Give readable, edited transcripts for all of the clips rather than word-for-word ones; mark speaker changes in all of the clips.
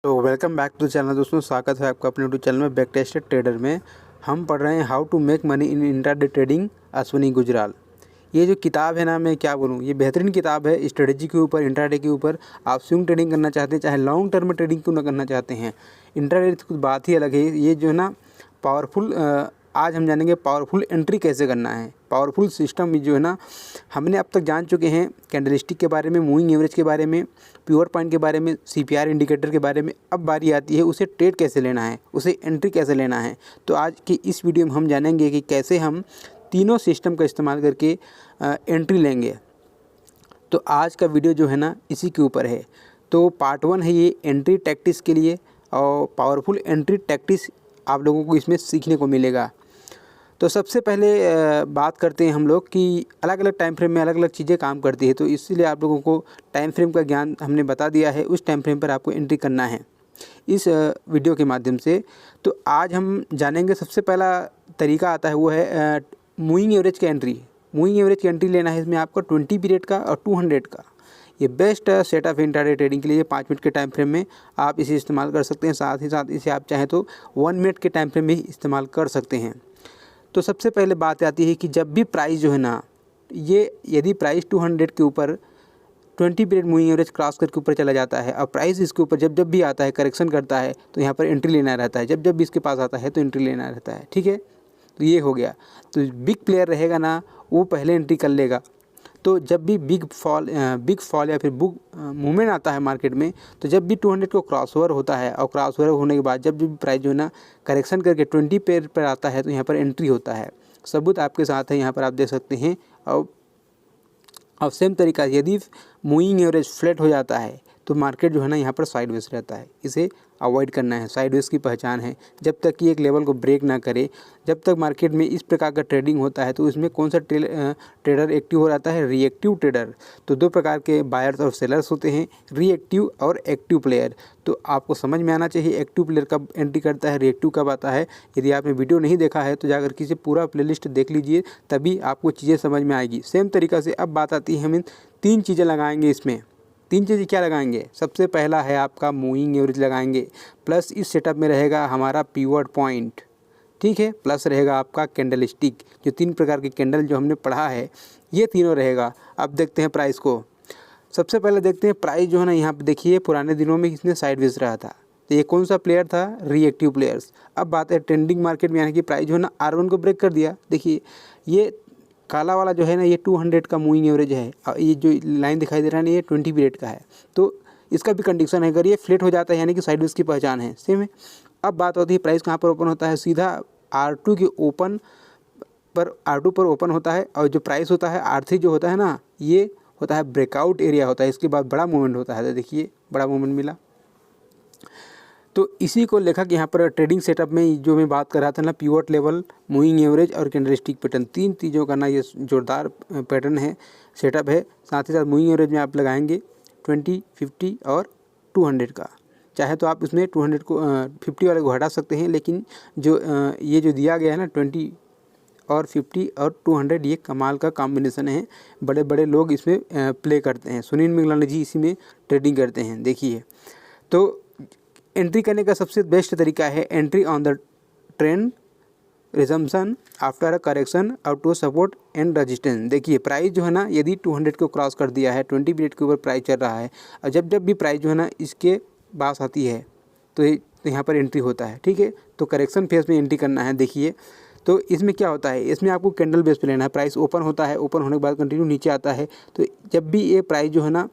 Speaker 1: तो welcome back to the channel दोस्तों, स्वागत है आपका अपने यूट्यूब चैनल में बैक टेस्टेड ट्रेडर में। हम पढ़ रहे हैं how to make money in intraday trading Ashwini Gujral. ये जो किताब है ना, मैं क्या बोलूँ, ये बेहतरीन किताब है स्ट्रेटजी के ऊपर, इंट्राडे के ऊपर। आप स्विंग ट्रेडिंग करना चाहते हैं, चाहे लॉन्ग टर्म में ट्रेडिंग क्यों ना करना चाहते हैं, इंट्राडे तो कुछ बात ही अलग है। ये जो है ना पावरफुल, आज हम जानेंगे पावरफुल एंट्री कैसे करना है। पावरफुल सिस्टम जो है ना, हमने अब तक जान चुके हैं कैंडलस्टिक के बारे में, मूविंग एवरेज के बारे में, प्योर पॉइंट के बारे में, सीपीआर इंडिकेटर के बारे में। अब बारी आती है उसे ट्रेड कैसे लेना है, उसे एंट्री कैसे लेना है। तो आज की इस वीडियो में हम जानेंगे कि कैसे हम तीनों सिस्टम का इस्तेमाल करके एंट्री लेंगे। तो आज का वीडियो जो है ना इसी के ऊपर है। तो पार्ट 1 है ये एंट्री टैक्टिक्स के लिए, और पावरफुल एंट्री टैक्टिक्स आप लोगों को इसमें सीखने को मिलेगा। तो सबसे पहले बात करते हैं हम लोग कि अलग अलग टाइम फ्रेम में अलग अलग चीज़ें काम करती है। तो इसीलिए आप लोगों को टाइम फ्रेम का ज्ञान हमने बता दिया है, उस टाइम फ्रेम पर आपको एंट्री करना है इस वीडियो के माध्यम से। तो आज हम जानेंगे, सबसे पहला तरीका आता है वो है मूविंग एवरेज की एंट्री। मूविंग एवरेज की एंट्री लेना है इसमें आपको 20 पीरियड का और 200 का। ये बेस्ट सेटअप है इंट्राडे ट्रेडिंग के लिए। 5 मिनट के टाइम फ्रेम में आप इसे इस्तेमाल कर सकते हैं, साथ ही साथ इसे आप चाहें तो 1 मिनट के टाइम फ्रेम में ही इस्तेमाल कर सकते हैं। तो सबसे पहले बात आती है कि जब भी प्राइस जो है ना, ये यदि प्राइस 200 के ऊपर 20 पीरियड मूविंग एवरेज क्रॉस करके ऊपर चला जाता है और प्राइस इसके ऊपर जब जब भी आता है, करेक्शन करता है, तो यहाँ पर एंट्री लेना रहता है। जब जब भी इसके पास आता है तो एंट्री लेना रहता है, ठीक है। तो ये हो गया। तो बिग प्लेयर रहेगा ना, वो पहले एंट्री कर लेगा। तो जब भी बिग फॉल या फिर बुक मूवमेंट आता है मार्केट में, तो जब भी 200 को क्रॉस ओवर होता है, और क्रॉस ओवर होने के बाद जब भी प्राइस जो है ना करेक्शन करके 20 पेयर पर आता है, तो यहाँ पर एंट्री होता है। सबूत आपके साथ है, यहाँ पर आप देख सकते हैं। और सेम तरीका यदि मूविंग एवरेज फ्लैट हो जाता है तो मार्केट जो है ना यहाँ पर साइडवेज रहता है। इसे अवॉइड करना है, साइडवेज की पहचान है। जब तक कि एक लेवल को ब्रेक ना करे, जब तक मार्केट में इस प्रकार का ट्रेडिंग होता है, तो इसमें कौन सा ट्रेडर एक्टिव हो जाता है, रिएक्टिव ट्रेडर। तो दो प्रकार के बायर्स और सेलर्स होते हैं, रिएक्टिव और एक्टिव प्लेयर। तो आपको समझ में आना चाहिए एक्टिव प्लेयर कब एंट्री करता है, रिएक्टिव कब आता है। यदि आपने वीडियो नहीं देखा है तो जाकर किसी पूरा प्लेलिस्ट देख लीजिए, तभी आपको चीज़ें समझ में आएगी। सेम तरीक़ा से अब बात आती है, हम 3 चीज़ें लगाएंगे इसमें। 3 चीज़ें क्या लगाएंगे? सबसे पहला है आपका मूविंग एवरेज लगाएंगे, प्लस इस सेटअप में रहेगा हमारा पिवट पॉइंट, ठीक है, प्लस रहेगा आपका कैंडल स्टिक। जो 3 प्रकार के कैंडल जो हमने पढ़ा है, ये तीनों रहेगा। अब देखते हैं प्राइस को। सबसे पहले देखते हैं प्राइस जो है ना, यहाँ पे देखिए पुराने दिनों में इसने साइडवेज रहा था। तो ये कौन सा प्लेयर था? Reactive players. अब बात है ट्रेंडिंग मार्केट में, यानी कि प्राइस जो है ना R1 को ब्रेक कर दिया। देखिए ये काला वाला जो है ना, ये 200 का मूविंग एवरेज है, और ये जो लाइन दिखाई दे रहा है ना, ये 20 पीरियड का है। तो इसका भी कंडीशन है, अगर ये फ्लैट हो जाता है यानी कि साइडवेज की पहचान है, सेम है। अब बात होती है प्राइस कहाँ पर ओपन होता है, सीधा R2 के ओपन पर, R2 पर ओपन होता है। और जो प्राइस होता है R3 जो होता है ना, ये होता है ब्रेकआउट एरिया होता है। इसके बाद बड़ा मूवमेंट होता है। तो देखिए बड़ा मूवमेंट मिला। तो इसी को लेखक यहाँ पर ट्रेडिंग सेटअप में जो मैं बात कर रहा था ना, पिवट लेवल, मूविंग एवरेज और कैंडलस्टिक पैटर्न, 3 चीज़ों का ना ये जोरदार पैटर्न है, सेटअप है। साथ ही साथ मूविंग एवरेज में आप लगाएंगे 20, 50 और 200 का। चाहे तो आप इसमें 200 को 50 वाले को हटा सकते हैं, लेकिन जो ये जो दिया गया है ना 20 और 50 और 200, ये कमाल का कॉम्बिनेशन है। बड़े बड़े लोग इसमें प्ले करते हैं। सुनील मिगलानी जी इसी में ट्रेडिंग करते हैं। देखिए, तो एंट्री करने का सबसे बेस्ट तरीका है entry on the trend resumption after a correction out to support and resistance. देखिए प्राइस जो है ना, यदि 200 को क्रॉस कर दिया है, 20 पीरियड के ऊपर प्राइस चल रहा है, और जब जब भी प्राइस जो है ना इसके पास आती है, तो यहाँ पर एंट्री होता है, ठीक है। तो करेक्शन फेज में एंट्री करना है। देखिए तो इसमें क्या होता है, इसमें आपको कैंडल बेस पे लेना है। प्राइस ओपन होता है, ओपन होने के बाद कंटिन्यू नीचे आता है। तो जब भी ये प्राइस जो है ना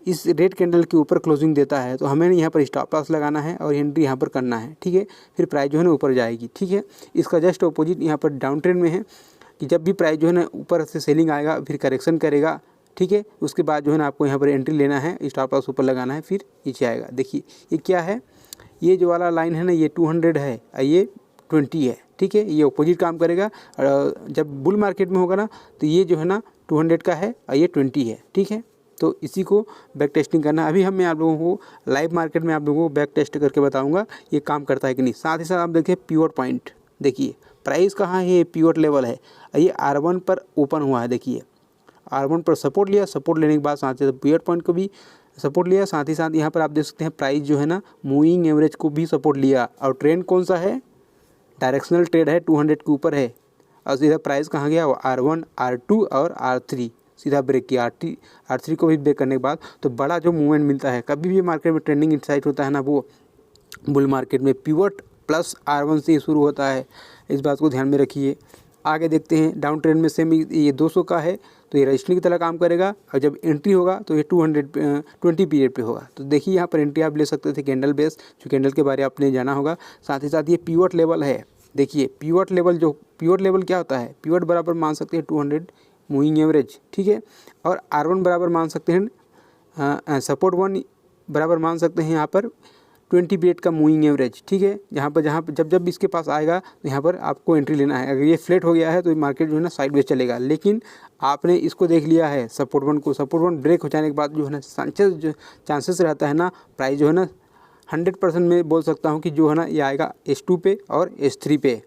Speaker 1: इस रेड कैंडल के ऊपर क्लोजिंग देता है, तो हमें यहाँ पर स्टॉप लॉस लगाना है और एंट्री यहाँ पर करना है, ठीक है। फिर प्राइस जो है ना ऊपर जाएगी, ठीक है। इसका जस्ट अपोजिट यहाँ पर डाउन ट्रेंड में है कि जब भी प्राइस जो है ना ऊपर से सेलिंग आएगा, फिर करेक्शन करेगा, ठीक है। उसके बाद जो है ना आपको यहाँ पर एंट्री लेना है, स्टॉप लॉस ऊपर लगाना है, फिर नीचे आएगा। देखिए ये क्या है, ये जो वाला लाइन है ना, ये 200 है और ये 20 है, ठीक है। ये अपोजिट काम करेगा। और जब बुल मार्केट में होगा ना, तो ये जो है ना 200 का है और ये 20 है, ठीक है। तो इसी को बैक टेस्टिंग करना। अभी मैं आप लोगों को लाइव मार्केट में आप लोगों को बैक टेस्ट करके बताऊंगा ये काम करता है कि नहीं। साथ ही साथ आप देखिए पिवट पॉइंट, देखिए प्राइस कहाँ है, ये पिवट लेवल है, ये R1 पर ओपन हुआ है। देखिए R1 पर सपोर्ट लिया, सपोर्ट लेने के बाद साथ ही पिवट पॉइंट को भी सपोर्ट लिया, साथ ही साथ यहाँ पर आप देख सकते हैं प्राइस जो है ना मूविंग एवरेज को भी सपोर्ट लिया, और ट्रेंड कौन सा है, डायरेक्शनल ट्रेड है, 200 के ऊपर है, और सीधा प्राइस कहाँ गया, R1 R2 और R3 सीधा ब्रेक किया। R3 को भी ब्रेक करने के बाद तो बड़ा जो मूवमेंट मिलता है, कभी भी मार्केट में ट्रेंडिंग इनसाइट होता है ना, वो बुल मार्केट में पिवट प्लस R1 से शुरू होता है, इस बात को ध्यान में रखिए। आगे देखते हैं डाउन ट्रेंड में सेम ये 200 का है तो ये रजिस्ट्री की तरह काम करेगा, और जब एंट्री होगा तो ये 220 पीरियड पे होगा। तो देखिए यहाँ पर एंट्री आप ले सकते थे कैंडल बेस, जो कैंडल के बारे में आपने जाना होगा। साथ ही साथ ये पिवट लेवल है, देखिए पिवट लेवल क्या होता है, पिवट बराबर मान सकते हैं 200 मूविंग एवरेज, ठीक है, और R1 बराबर मान सकते हैं सपोर्ट 1 बराबर मान सकते हैं यहाँ पर 20 पीरियड का मूविंग एवरेज, ठीक है। जहाँ पर जब इसके पास आएगा तो यहाँ पर आपको एंट्री लेना है। अगर ये फ्लैट हो गया है तो मार्केट जो है ना साइडवेज चलेगा, लेकिन आपने इसको देख लिया है सपोर्ट 1 को, सपोर्ट 1 ब्रेक हो जाने के बाद जो है ना चांसेस रहता है ना, प्राइस जो है ना 100% में बोल सकता हूँ कि जो है ना ये आएगा S2 पे और S3 पे,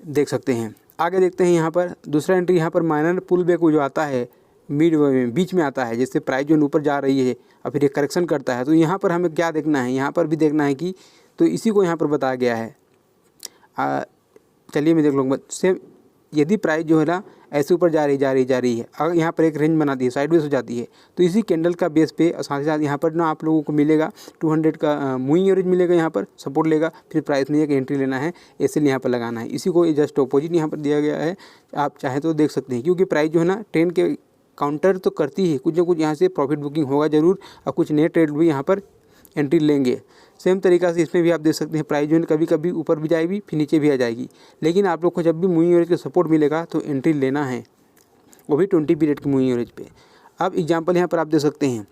Speaker 1: देख सकते हैं। आगे देखते हैं यहाँ पर दूसरा एंट्री, यहाँ पर माइनर पुल बैक जो आता है मिड बीच में आता है, जिससे प्राइस जो ऊपर जा रही है और फिर ये करेक्शन करता है। तो यहाँ पर हमें क्या देखना है, यहाँ पर भी देखना है कि, तो इसी को यहाँ पर बताया गया है। चलिए मैं देख लूँगा सेम, यदि प्राइस जो है ना ऐसे ऊपर जा रही है, अगर यहाँ पर एक रेंज बनाती है, साइडवेज हो जाती है, तो इसी कैंडल का बेस पे साथ ही साथ यहाँ पर ना आप लोगों को मिलेगा 200 का मूविंग एवरेज मिलेगा, यहाँ पर सपोर्ट लेगा, फिर प्राइस में एक एंट्री लेना है, ऐसे यहाँ पर लगाना है। इसी को जस्ट अपोजिट यहाँ पर दिया गया है, आप चाहे तो देख सकते हैं, क्योंकि प्राइस जो है ना ट्रेंड के काउंटर तो करती है, कुछ ना कुछ यहाँ से प्रॉफिट बुकिंग होगा जरूर, और कुछ नए ट्रेड भी यहाँ पर एंट्री लेंगे। सेम तरीका से इसमें भी आप देख सकते हैं प्राइस जो है कभी कभी ऊपर भी जाएगी फिर नीचे भी आ जाएगी, लेकिन आप लोग को जब भी मूविंग एवरेज का सपोर्ट मिलेगा तो एंट्री लेना है, वो भी 20 पीरियड की मूविंग एवरेज पे। अब एग्जांपल यहाँ पर आप देख सकते हैं,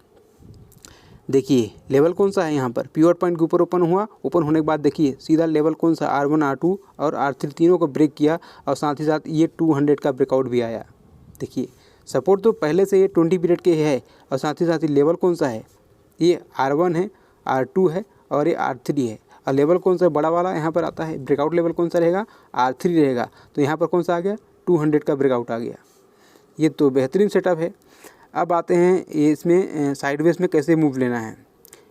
Speaker 1: देखिए लेवल कौन सा है, यहाँ पर पिवट पॉइंट के ऊपर ओपन हुआ, ओपन होने के बाद देखिए सीधा लेवल कौन सा R1 R2 और R3 तीनों को ब्रेक किया, और साथ ही साथ ये 200 का ब्रेकआउट भी आया। देखिए सपोर्ट तो पहले से ये 20 पीरियड के है, और साथ ही साथ लेवल कौन सा है, ये R1 है, R2 है और ये R3 है, और लेवल कौन सा बड़ा वाला यहाँ पर आता है, ब्रेकआउट लेवल कौन सा रहेगा, R3 रहेगा। तो यहाँ पर कौन सा आ गया, 200 का ब्रेकआउट आ गया। ये तो बेहतरीन सेटअप है। अब आते हैं ये इसमें साइडवेज में कैसे मूव लेना है,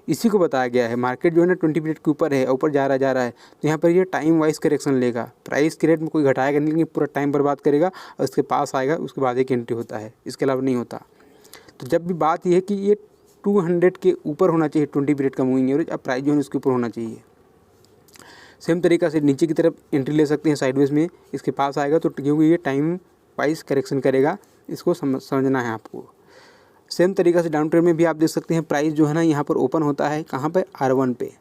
Speaker 1: इसी को बताया गया है। मार्केट जो है ना 20 पीरियड के ऊपर है, ऊपर जा रहा है, तो यहाँ पर ये टाइम वाइज करेक्शन लेगा, प्राइस के रेट में कोई घटाएगा नहीं, लेकिन पूरा टाइम बर्बाद करेगा और उसके पास आएगा, उसके बाद एक एंट्री होता है, इसके अलावा नहीं होता। तो जब भी बात यह है कि ये 200 के ऊपर होना चाहिए 20 पीरियड का मूविंग एवरेज, अब प्राइस जो है इसके ऊपर होना चाहिए। सेम तरीका से नीचे की तरफ एंट्री ले सकते हैं साइडवेज में, इसके पास आएगा तो, क्योंकि ये टाइम वाइज करेक्शन करेगा, इसको समझना है आपको। सेम तरीका से डाउन ट्रेंड में भी आप देख सकते हैं प्राइस जो है ना यहाँ पर ओपन होता है, कहाँ पे, R1 पे,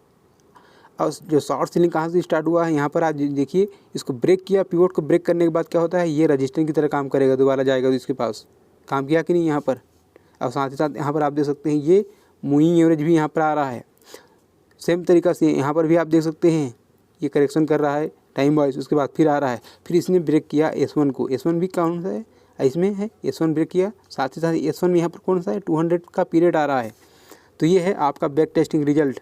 Speaker 1: और जो शॉर्ट सेलिंग कहाँ से स्टार्ट हुआ है, यहाँ पर आप देखिए इसको ब्रेक किया, पिवट को ब्रेक करने के बाद क्या होता है, ये रजिस्टेंस की तरह काम करेगा, दोबारा जाएगा तो इसके पास काम किया कि नहीं यहाँ पर। और साथ ही साथ यहाँ पर आप देख सकते हैं ये मूविंग एवरेज भी यहाँ पर आ रहा है। सेम तरीका से यहाँ पर भी आप देख सकते हैं ये करेक्शन कर रहा है टाइम वाइज, उसके बाद फिर आ रहा है, फिर इसने ब्रेक किया S1 को, S1 भी कौन सा है, इसमें है S1 ब्रेक किया, साथ ही साथ S1 में यहाँ पर कौन सा है, 200 का पीरियड आ रहा है। तो ये है आपका बैक टेस्टिंग रिजल्ट।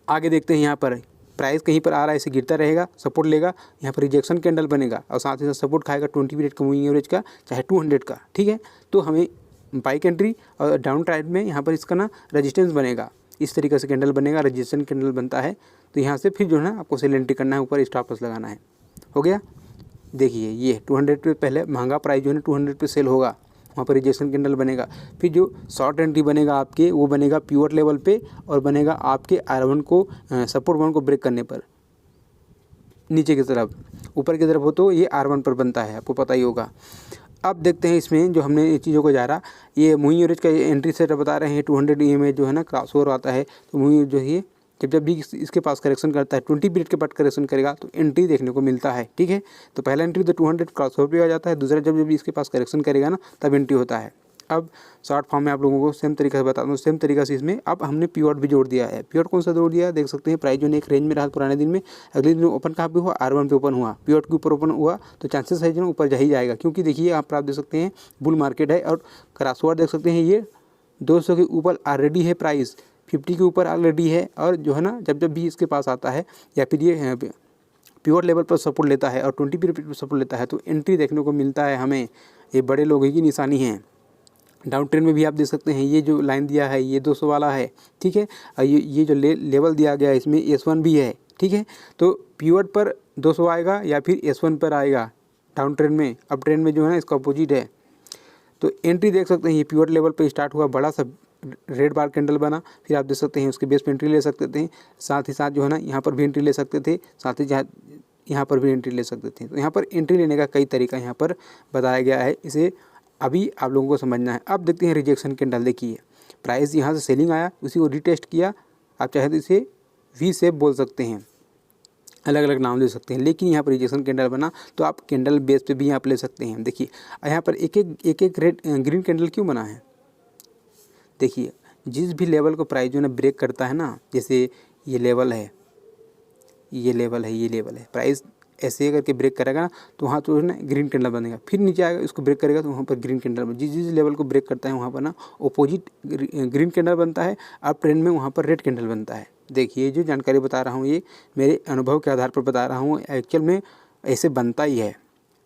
Speaker 1: आगे देखते हैं यहाँ पर प्राइस कहीं पर आ रहा है, इसे गिरता रहेगा, सपोर्ट लेगा, यहाँ पर रिजेक्शन कैंडल बनेगा, और साथ ही साथ सपोर्ट खाएगा 20 पीरियड का मूविंग एवरेज का, चाहे 200 का, ठीक है। तो हमें बाइक एंट्री और डाउन ट्रेंड में यहाँ पर इसका ना रजिस्टेंस बनेगा, इस तरीके से कैंडल बनेगा, रजिस्टेंस कैंडल बनता है, तो यहाँ से फिर जो है ना आपको सेल एंट्री करना है, ऊपर स्टॉप लॉस लगाना है। हो गया, देखिए ये 200 पे पहले महंगा प्राइस जो है ना 200 पे सेल होगा, वहाँ पर रिजेक्शन कैंडल बनेगा, फिर जो शॉर्ट एंट्री बनेगा आपके वो बनेगा पिवट लेवल पे, और बनेगा आपके R1 को सपोर्ट 1 को ब्रेक करने पर नीचे की तरफ, ऊपर की तरफ हो तो ये R1 पर बनता है, आपको पता ही होगा। अब देखते हैं इसमें जो हमने चीज़ों को जाना, ये मूविंग एवरेज का एंट्री सेट बता रहे हैं 200 EMA जो है ना क्रॉसओवर आता है, तो मूविंग जो है जब भी इसके पास करेक्शन करता है 20 पीरियड के बाद करेक्शन करेगा तो एंट्री देखने को मिलता है, ठीक है। तो पहला एंट्री तो 200 क्रॉसओवर पे आ जाता है, दूसरा जब भी इसके पास करेक्शन करेगा ना तब एंट्री होता है। अब शॉर्ट फॉर्म में आप लोगों को सेम तरीका से बता दूँ, सेम तरीका से इसमें अब हमने पिवट भी जोड़ दिया है। पिवट कौन सा जोड़ दिया है, देख सकते हैं प्राइस जो है एक रेंज में रहा पुराने दिन में, अगले दिन ओपन कहाँ पे हुआ, R1 पे ओपन हुआ, पिवट के ऊपर ओपन हुआ, तो चांसेस है जो ऊपर जा ही जाएगा, क्योंकि देखिए आप देख सकते हैं बुल मार्केट है, और क्रॉसओवर देख सकते हैं ये 200 के ऊपर ऑलरेडी है, प्राइस 50 के ऊपर ऑलरेडी है, और जो है ना जब भी इसके पास आता है या फिर ये पिवट लेवल पर सपोर्ट लेता है और 20 पीरियड पर सपोर्ट लेता है तो एंट्री देखने को मिलता है हमें, ये बड़े लोगों की निशानी है। डाउन ट्रेंड में भी आप देख सकते हैं ये जो लाइन दिया है ये 200 वाला है, ठीक है। और ये जो लेवल दिया गया है इसमें S1 भी है, ठीक है। तो पिवट पर 200 आएगा या फिर S1 पर आएगा डाउन ट्रेंड में। अप ट्रेंड में जो है ना इसका अपोजिट है। तो एंट्री देख सकते हैं ये पिवट लेवल पर स्टार्ट हुआ, बड़ा सा रेड बार कैंडल बना, फिर आप देख सकते हैं उसके बेस पे एंट्री ले सकते थे, साथ ही साथ जो है ना यहाँ पर भी एंट्री ले सकते थे, साथ ही यहाँ पर भी एंट्री ले सकते थे। तो यहाँ पर एंट्री लेने का कई तरीका यहाँ पर बताया गया है, इसे अभी आप लोगों को समझना है। अब देखते हैं रिजेक्शन कैंडल। देखिए प्राइस यहाँ से सेलिंग आया, उसी को रिटेस्ट किया, आप चाहे तो इसे वी शेप बोल सकते हैं, अलग अलग नाम दे सकते हैं, लेकिन यहाँ पर रिजेक्शन कैंडल बना तो आप कैंडल बेस पे भी यहाँ पर ले सकते हैं। देखिए यहाँ पर एक एक रेड ग्रीन कैंडल क्यों बना है। देखिए जिस भी लेवल को प्राइस जो है ब्रेक करता है ना, जैसे ये लेवल है, ये लेवल है, ये लेवल है, प्राइस ऐसे करके ब्रेक करेगा ना तो वहाँ तो ना ग्रीन कैंडल बनेगा, फिर नीचे आएगा इसको ब्रेक करेगा तो वहाँ पर ग्रीन कैंडल बनेगा। जिस जिस लेवल को ब्रेक करता है वहाँ पर ना अपोजिट ग्रीन कैंडल बनता है, अप ट्रेंड में वहाँ पर रेड कैंडल बनता है। देखिए जो जानकारी बता रहा हूँ ये मेरे अनुभव के आधार पर बता रहा हूँ, एक्चुअल में ऐसे बनता ही है।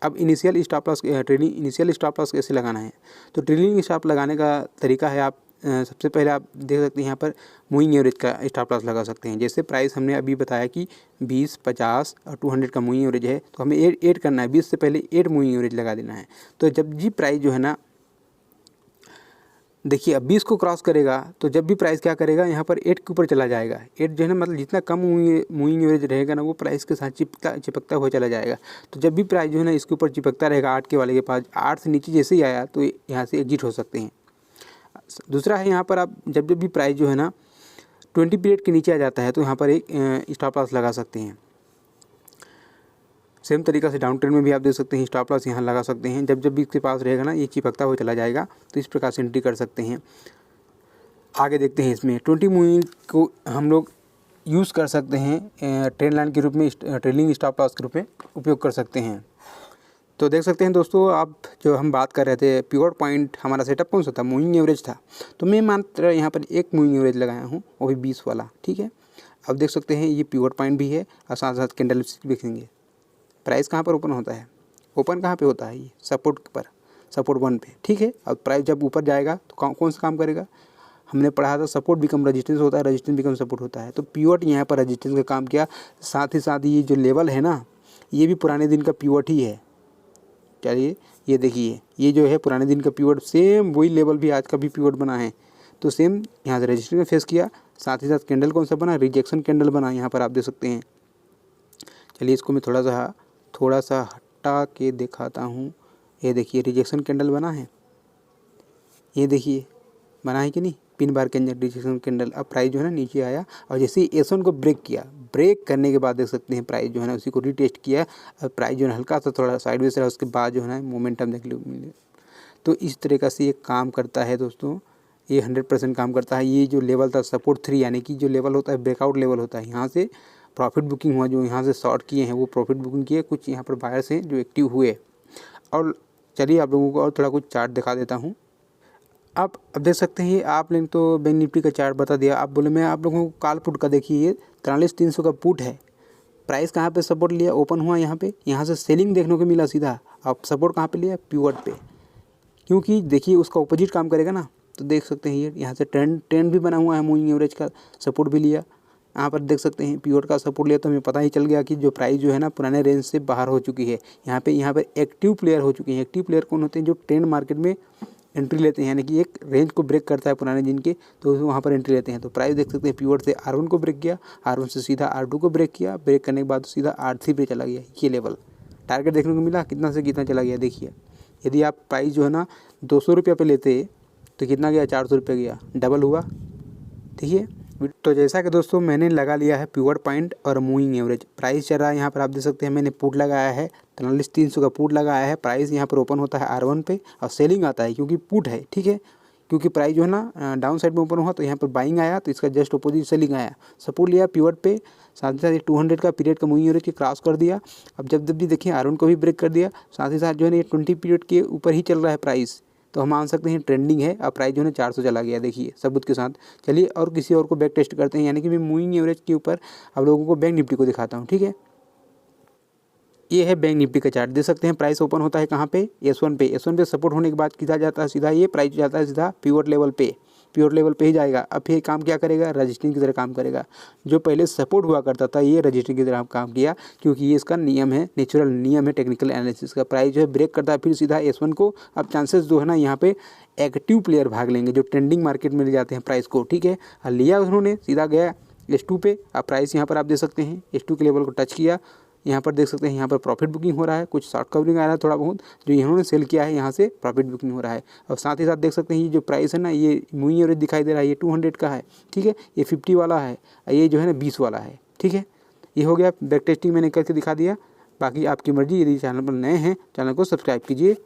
Speaker 1: अब initial stop loss trading initial stop loss कैसे लगाना है, तो ट्रेडिंग स्टॉप लगाने का तरीका है, आप सबसे पहले आप देख सकते हैं यहाँ पर मूविंग एवरेज का स्टॉप लॉस लगा सकते हैं। जैसे प्राइस हमने अभी बताया कि 20, 50 और 200 का मूविंग एवरेज है, तो हमें ऐड करना है, 20 से पहले 8 मूविंग एवरेज लगा देना है। तो जब जी प्राइस जो है ना, देखिए अब 20 को क्रॉस करेगा तो जब भी प्राइस क्या करेगा यहाँ पर 8 के ऊपर चला जाएगा। 8 जो है ना मतलब जितना कम मूविंग एवरेज रहेगा ना वो प्राइस के साथ चिपकता हुआ चला जाएगा। तो जब भी प्राइस जो है ना इसके ऊपर चिपकता रहेगा 8 के वाले के पास, 8 से नीचे जैसे ही आया तो यहाँ से एग्जिट हो सकते हैं। दूसरा है यहाँ पर आप जब भी प्राइस जो है ना 20 पीरियड के नीचे आ जाता है तो यहाँ पर एक स्टॉप लॉस लगा सकते हैं। सेम तरीका से डाउन ट्रेंड में भी आप देख सकते हैं स्टॉप लॉस यहाँ लगा सकते हैं। जब भी इसके पास रहेगा ना ये चिपकता हुआ चला जाएगा, तो इस प्रकार से एंट्री कर सकते हैं। आगे देखते हैं इसमें 20 मूविंग को हम लोग यूज़ कर सकते हैं ट्रेंड लाइन के रूप में, ट्रेलिंग स्टॉप लॉस के रूप में उपयोग कर सकते हैं। तो देख सकते हैं दोस्तों, आप जो हम बात कर रहे थे पिवट पॉइंट, हमारा सेटअप कौन सा था, मूविंग एवरेज था। तो मैं मात्र यहाँ पर एक मूविंग एवरेज लगाया हूँ, वो भी 20 वाला, ठीक है। अब देख सकते हैं ये पिवट पॉइंट भी है और साथ साथ कैंडल देखेंगे। प्राइस कहाँ पर ओपन होता है, ओपन कहाँ पे होता है, ये सपोर्ट पर, सपोर्ट 1 पे, ठीक है। अब प्राइस जब ऊपर जाएगा तो कौन सा काम करेगा, हमने पढ़ा था सपोर्ट बिकम रेजिस्टेंस होता है, रेजिस्टेंस बिकम सपोर्ट होता है। तो पिवट यहाँ पर रेजिस्टेंस का काम किया, साथ ही साथ ये जो लेवल है ना ये भी पुराने दिन का पिवट ही है। चलिए ये देखिए ये जो है पुराने दिन का पिवट, सेम वही लेवल भी आज का भी पिवट बना है। तो सेम यहाँ से रेजिस्टेंस में फेस किया, साथ ही साथ कैंडल कौन सा बना, रिजेक्शन कैंडल बना, यहाँ पर आप देख सकते हैं। चलिए इसको मैं थोड़ा सा हटा के दिखाता हूँ। ये देखिए रिजेक्शन कैंडल बना है, ये देखिए बना है कि नहीं, पिन बार के अंदर रिजेक्शन कैंडल। अब प्राइस जो है ना नीचे आया और जैसे ही S1 को ब्रेक किया, ब्रेक करने के बाद देख सकते हैं प्राइस जो है ना उसी को रीटेस्ट किया, और प्राइस जो है हल्का सा थोड़ा साइडवेज रहा, उसके बाद जो है ना मोमेंटम देख लो मिले। तो इस तरीक़ा से ये काम करता है दोस्तों, ये 100% काम करता है। ये जो लेवल था सपोर्ट 3 यानी कि जो लेवल होता है ब्रेकआउट लेवल होता है, यहाँ से प्रॉफिट बुकिंग हुआ, जो यहाँ से शॉर्ट किए हैं वो प्रॉफिट बुकिंग किए, कुछ यहाँ पर बायर्स हैं जो एक्टिव हुए। और चलिए आप लोगों को और थोड़ा कुछ चार्ट दिखा देता हूँ। अब देख सकते हैं आप लोग तो बैंक निफ्टी का चार्ट बता दिया, आप बोले मैं आप लोगों को कॉल पुट का देखिए, ये 43,300 का पुट है। प्राइस कहाँ पे सपोर्ट लिया, ओपन हुआ यहाँ पे, यहाँ से सेलिंग देखने को मिला सीधा। अब सपोर्ट कहाँ पे लिया, पिवट पे, क्योंकि देखिए उसका अपोजिट काम करेगा ना। तो देख सकते हैं ये यहाँ से ट्रेंड भी बना हुआ है, मूविंग एवरेज का सपोर्ट भी लिया। यहाँ पर देख सकते हैं पिवट का सपोर्ट लिया, तो हमें पता ही चल गया कि जो प्राइस जो है ना पुराने रेंज से बाहर हो चुकी है। यहाँ पे एक्टिव प्लेयर हो चुके हैं। एक्टिव प्लेयर कौन होते हैं, जो ट्रेंड मार्केट में एंट्री लेते हैं, यानी कि एक रेंज को ब्रेक करता है पुराने दिन के, तो वहाँ पर एंट्री लेते हैं। तो प्राइस देख सकते हैं पिवट से R1 को ब्रेक किया, R1 से सीधा R2 को ब्रेक किया, ब्रेक करने के बाद सीधा R3 पे चला गया। ये लेवल टारगेट देखने को मिला, कितना से कितना चला गया देखिए। यदि आप प्राइस जो है ना 200 रुपये पे लेते तो कितना गया, 400 रुपये गया, डबल हुआ। देखिए तो जैसा कि दोस्तों मैंने लगा लिया है पिवट पॉइंट और मूविंग एवरेज। प्राइस चल रहा है यहाँ पर आप देख सकते हैं, मैंने पुट लगाया है 43,300 का पुट लगाया है। प्राइस यहाँ पर ओपन होता है R1 पे और सेलिंग आता है, क्योंकि पुट है, ठीक है। क्योंकि प्राइस जो है ना डाउन साइड में ओपन हुआ तो यहाँ पर बाइंग आया, तो इसका जस्ट अपोजिट सेलिंग आया। सपोर्ट लिया पिवट पे, साथ ही साथ 200 का पीरियड का मूविंग एवरेज के क्रॉस कर दिया। अब जब भी देखिए R1 को भी ब्रेक कर दिया, साथ ही साथ जो है ना ये 20 पीरियड के ऊपर ही चल रहा है प्राइस, तो हम मान सकते हैं ट्रेंडिंग है। अब प्राइस जो है 400 चला गया, देखिए सबूत के साथ। चलिए और किसी और को बैक टेस्ट करते हैं, यानी कि मैं मूविंग एवरेज के ऊपर आप लोगों को बैंक निफ्टी को दिखाता हूँ, ठीक है। ये है बैंक निफ्टी का चार्ट, देख सकते हैं प्राइस ओपन होता है कहाँ पे, S1 पे। S1 पे सपोर्ट होने के बाद किधर जाता है, सीधा ये प्राइस जाता है सीधा पिवट लेवल पे, पिवट लेवल पे ही जाएगा। अब फिर काम क्या करेगा, रजिस्टिंग की तरह काम करेगा। जो पहले सपोर्ट हुआ करता था ये रजिस्टिंग की तरह काम किया, क्योंकि ये इसका नियम है, नेचुरल नियम है टेक्निकल एनालिसिस का। प्राइस जो है ब्रेक करता है फिर सीधा S1 को। अब चांसेस जो है ना यहाँ पे एक्टिव प्लेयर भाग लेंगे, जो ट्रेंडिंग मार्केट में ले जाते हैं प्राइस को, ठीक है। लिया उन्होंने, सीधा गया S2 पे। अब प्राइस यहाँ पर आप देख सकते हैं S2 के लेवल को टच किया। यहाँ पर देख सकते हैं यहाँ पर प्रॉफिट बुकिंग हो रहा है, कुछ शॉर्ट कवरिंग आ रहा है थोड़ा बहुत, जो इन्होंने सेल किया है यहाँ से प्रॉफिट बुकिंग हो रहा है। और साथ ही साथ देख सकते हैं ये जो प्राइस है ना, ये मूविंग एवरेज दिखाई दे रहा है, ये 200 का है, ठीक है। ये 50 वाला है, ये जो है ना 20 वाला है, ठीक है। ये हो गया बैक टेस्टिंग, मैंने करके दिखा दिया। बाकी आपकी मर्जी, यदि चैनल पर नए हैं चैनल को सब्सक्राइब कीजिए।